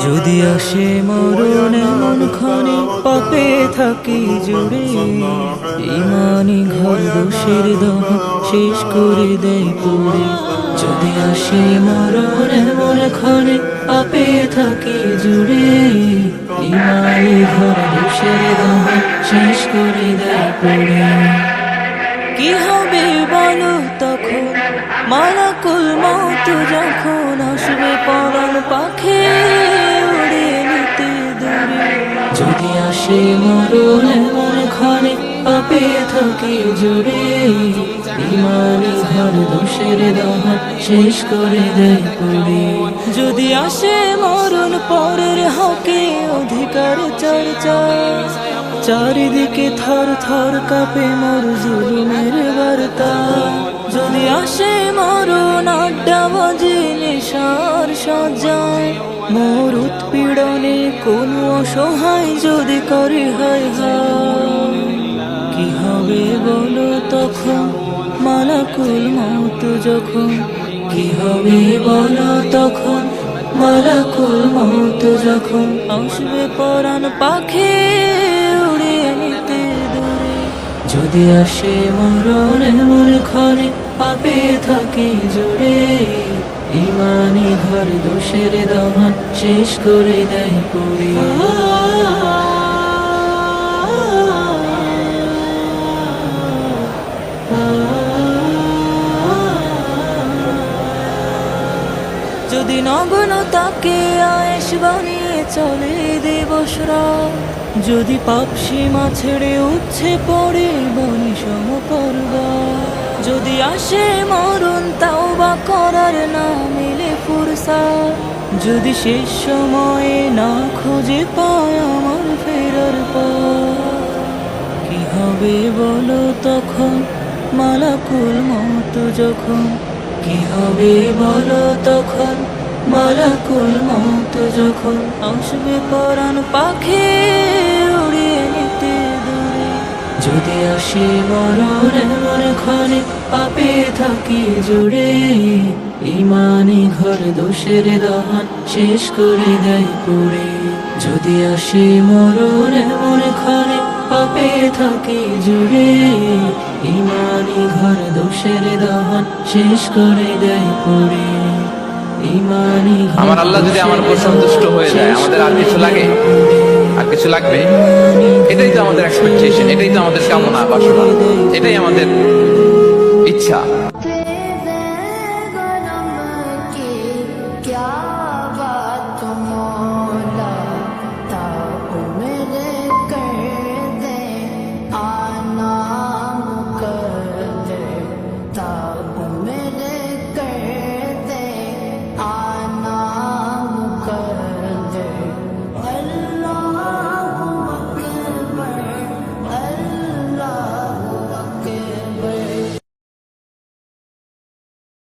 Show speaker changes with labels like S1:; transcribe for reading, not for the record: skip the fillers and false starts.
S1: যদি আসে মরণ এমন ক্ষণে পাপে থাকি জুড়ে, ইমানি ঘর দোষের দহন শেষ করে দেয় পুড়ে। যদি আসে মরণ এমন ক্ষণে পাপে থাকি জুড়ে, ইমানি ঘর দোষের দহন শেষ করে দেয় পুড়ে। কি হবে বলো তখন, মালাকুল মউত যখন আসবে পরাণ পাখি উড়িয়ে নিতে দূরে। যদি আসে মরণ এমন ক্ষণে পাপে থাকি জুড়ে, ইমানি ঘর দোষের দহন শেষ করে দেয় পুড়ে। যদি আসে মরণ পরের হকে অধিকার চর্চা, চারিদিকে থর থর কাঁপে মোর জুলুমের বার্তা। যদি আসে মরণ আড্ডা বাজে নেশার সজ্জায়, মোর উৎপীড়নে কোন অসহায় যদি করে হায় হায়। কি হবে বলো তখন, মালাকুল মউত যখন, কি হবে বলো তখন, মালাকুল মউত যখন আসবে পরাণ পাখি উড়িয়ে নিতে দূরে। যদি আসে মরণ এমন ক্ষণে পাপে থাকি জুড়ে, ইমানি ঘর দোষের দহন শেষ করে দেয় পুড়ে। যদি নগণ তাকে আয়েশ বানিয়ে চলে দিবস রাত, যদি পাপ সীমা ছেড়ে উচ্ছে পড়ে বনি সমপর্বত, যদি আসে মরণ তাওবা করার না মিলে ফুরসাত, যদি শেষ সময়ে না খুঁজে পায় আমার ফেরার পথ। কি হবে বলো তখন, মালাকুল মউত যখন, কি হবে বলো তখন, মালাকুল মউত যখন আসবে পরাণ পাখি উড়িয়ে নিতে দূরে। যদি আসে মরণ এমন ক্ষণে পাপে থাকি জুড়ে, ইমানি ঘর দোষের দহন শেষ করে দেয় পুড়ে। যদি আসে মরণ এমন ক্ষণে পাপে থাকি জুড়ে, ইমানি ঘর দোষের দহন শেষ করে দেয় পুড়ে।
S2: আমার আল্লাহ যদি আমার উপর সন্তুষ্ট হয়ে যায়, আমাদের আর কিছু লাগে? আর কিছু লাগবে? এটাই তো আমাদের এক্সপেকটেশন, এটাই তো আমাদের কামনা বাসনা, এটাই আমাদের ইচ্ছা।